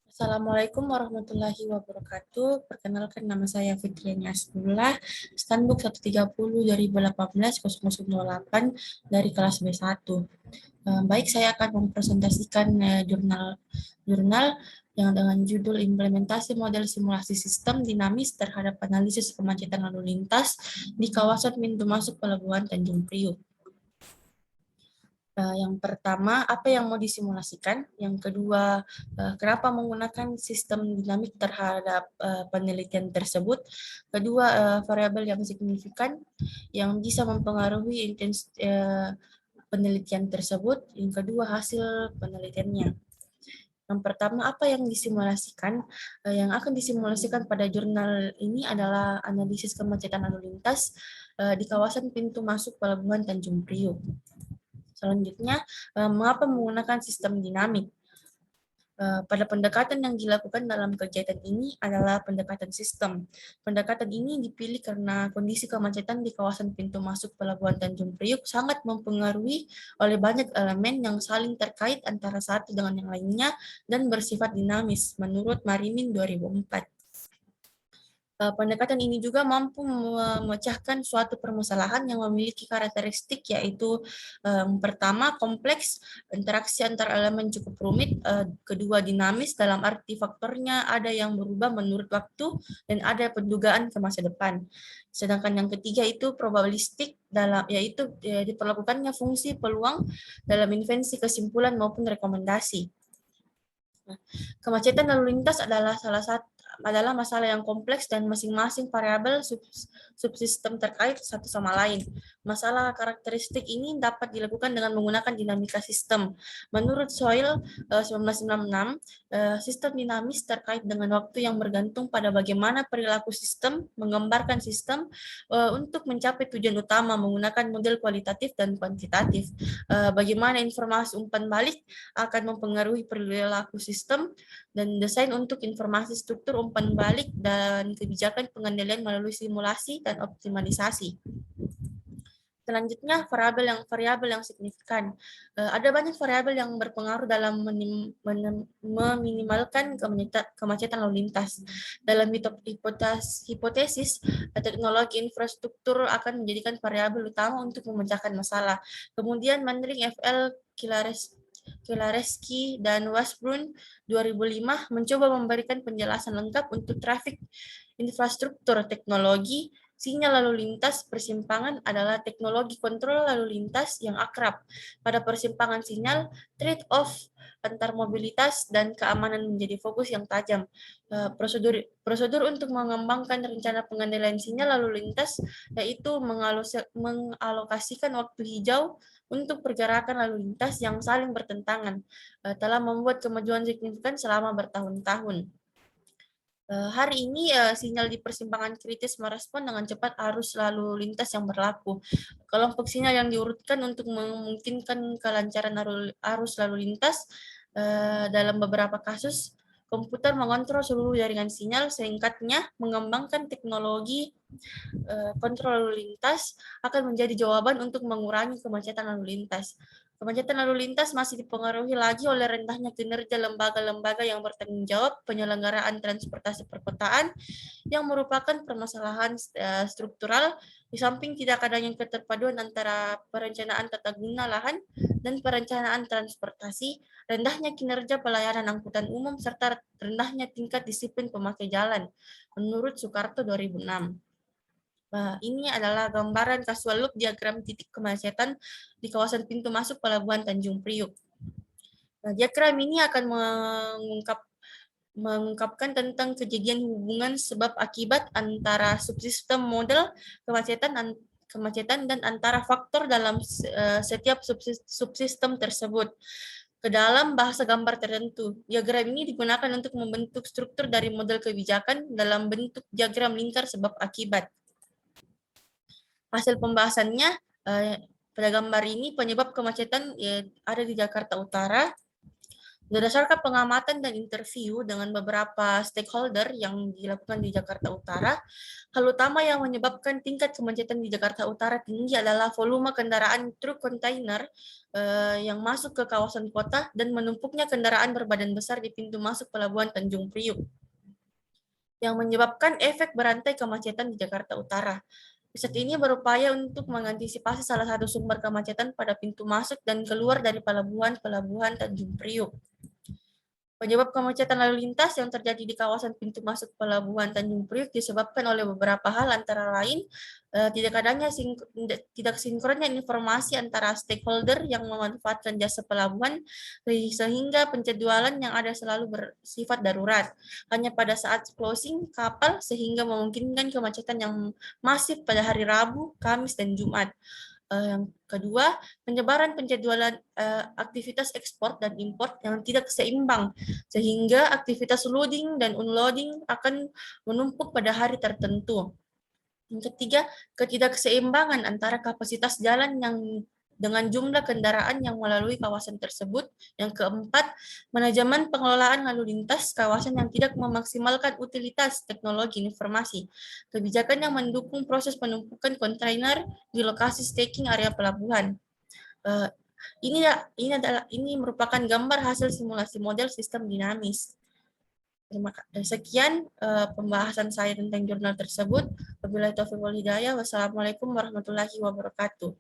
Assalamualaikum warahmatullahi wabarakatuh. Perkenalkan, nama saya Fitriani Asdullah, Standbook 130 2018-0008 dari kelas B1. Baik, saya akan mempresentasikan jurnal yang dengan judul Implementasi Model Simulasi Sistem Dinamis Terhadap Analisis Kemacetan Lalu Lintas di Kawasan Pintu Masuk Pelabuhan Tanjung Priuk. Yang pertama, apa yang mau disimulasikan? Yang kedua, kenapa menggunakan sistem dinamik terhadap penelitian tersebut? Kedua, variabel yang signifikan yang bisa mempengaruhi penelitian tersebut. Yang kedua, hasil penelitiannya. Yang pertama, apa yang disimulasikan? Yang akan disimulasikan pada jurnal ini adalah analisis kemacetan lalu lintas di kawasan pintu masuk Pelabuhan Tanjung Priuk. Selanjutnya, mengapa menggunakan sistem dinamik? Pada pendekatan yang dilakukan dalam kegiatan ini adalah pendekatan sistem. Pendekatan ini dipilih karena kondisi kemacetan di kawasan pintu masuk Pelabuhan Tanjung Priuk sangat mempengaruhi oleh banyak elemen yang saling terkait antara satu dengan yang lainnya dan bersifat dinamis, menurut Marimin 2004. Pendekatan ini juga mampu memecahkan suatu permasalahan yang memiliki karakteristik, yaitu pertama, kompleks, interaksi antar elemen cukup rumit, kedua, dinamis dalam arti faktornya ada yang berubah menurut waktu dan ada pendugaan ke masa depan. Sedangkan yang ketiga itu probabilistik, yaitu diperlakukannya fungsi peluang dalam invensi kesimpulan maupun rekomendasi. Kemacetan lalu lintas adalah masalah yang kompleks dan masing-masing variabel subsistem terkait satu sama lain. Masalah karakteristik ini dapat dilakukan dengan menggunakan dinamika sistem. Menurut Soil 1996, sistem dinamis terkait dengan waktu yang bergantung pada bagaimana perilaku sistem menggambarkan sistem untuk mencapai tujuan utama menggunakan model kualitatif dan kuantitatif. Bagaimana informasi umpan balik akan mempengaruhi perilaku sistem dan desain untuk informasi struktur umpan balik dan kebijakan pengendalian melalui simulasi dan optimalisasi. Selanjutnya, variabel yang signifikan. Ada banyak variabel yang berpengaruh dalam meminimalkan kemacetan lalu lintas. Dalam hipotesis, teknologi infrastruktur akan menjadikan variabel utama untuk memecahkan masalah. Kemudian, Mandring FL Kilareski dan Washburn 2005 mencoba memberikan penjelasan lengkap untuk trafik infrastruktur teknologi sinyal lalu lintas persimpangan adalah teknologi kontrol lalu lintas yang akrab. Pada persimpangan sinyal, trade-off antar mobilitas dan keamanan menjadi fokus yang tajam. Prosedur untuk mengembangkan rencana pengendalian sinyal lalu lintas yaitu mengalokasikan waktu hijau untuk pergerakan lalu lintas yang saling bertentangan, telah membuat kemajuan signifikan selama bertahun-tahun. Hari ini sinyal di persimpangan kritis merespon dengan cepat arus lalu lintas yang berlaku. Kelompok sinyal yang diurutkan untuk memungkinkan kelancaran arus lalu lintas dalam beberapa kasus, komputer mengontrol seluruh jaringan sinyal. Singkatnya, mengembangkan teknologi kontrol lalu lintas akan menjadi jawaban untuk mengurangi kemacetan lalu lintas. Kemacetan lalu lintas masih dipengaruhi lagi oleh rendahnya kinerja lembaga-lembaga yang bertanggung jawab penyelenggaraan transportasi perkotaan yang merupakan permasalahan struktural, di samping tidak adanya keterpaduan antara perencanaan tata guna lahan dan perencanaan transportasi, rendahnya kinerja pelayanan angkutan umum, serta rendahnya tingkat disiplin pemakai jalan, menurut Soekarto 2006. Ini adalah gambaran casual loop diagram titik kemacetan di kawasan pintu masuk Pelabuhan Tanjung Priuk. Diagram ini akan mengungkapkan tentang kejadian hubungan sebab akibat antara subsistem model kemacetan dan antara faktor dalam setiap subsistem tersebut. Ke dalam bahasa gambar tertentu, diagram ini digunakan untuk membentuk struktur dari model kebijakan dalam bentuk diagram lingkar sebab akibat. Hasil pembahasannya, pada gambar ini penyebab kemacetan ada di Jakarta Utara, Berdasarkan pengamatan dan interview dengan beberapa stakeholder yang dilakukan di Jakarta Utara, hal utama yang menyebabkan tingkat kemacetan di Jakarta Utara tinggi adalah volume kendaraan truk kontainer yang masuk ke kawasan kota dan menumpuknya kendaraan berbadan besar di pintu masuk Pelabuhan Tanjung Priuk, yang menyebabkan efek berantai kemacetan di Jakarta Utara. Riset ini berupaya untuk mengantisipasi salah satu sumber kemacetan pada pintu masuk dan keluar dari pelabuhan Tanjung Priuk. Penyebab kemacetan lalu lintas yang terjadi di kawasan pintu masuk Pelabuhan Tanjung Priuk disebabkan oleh beberapa hal, antara lain tidak sinkronnya informasi antara stakeholder yang memanfaatkan jasa pelabuhan, sehingga penjadwalan yang ada selalu bersifat darurat hanya pada saat closing kapal, sehingga memungkinkan kemacetan yang masif pada hari Rabu, Kamis, dan Jumat. Yang kedua, penyebaran penjadwalan aktivitas ekspor dan impor yang tidak seimbang, sehingga aktivitas loading dan unloading akan menumpuk pada hari tertentu. Yang ketiga, ketidakseimbangan antara kapasitas jalan yang dengan jumlah kendaraan yang melalui kawasan tersebut. Yang keempat, manajemen pengelolaan lalu lintas kawasan yang tidak memaksimalkan utilitas teknologi informasi. Kebijakan yang mendukung proses penumpukan kontainer di lokasi staking area pelabuhan. Ini merupakan gambar hasil simulasi model sistem dinamis. Sekian pembahasan saya tentang jurnal tersebut. Wabillahi taufiq wal hidayah. Wassalamualaikum warahmatullahi wabarakatuh.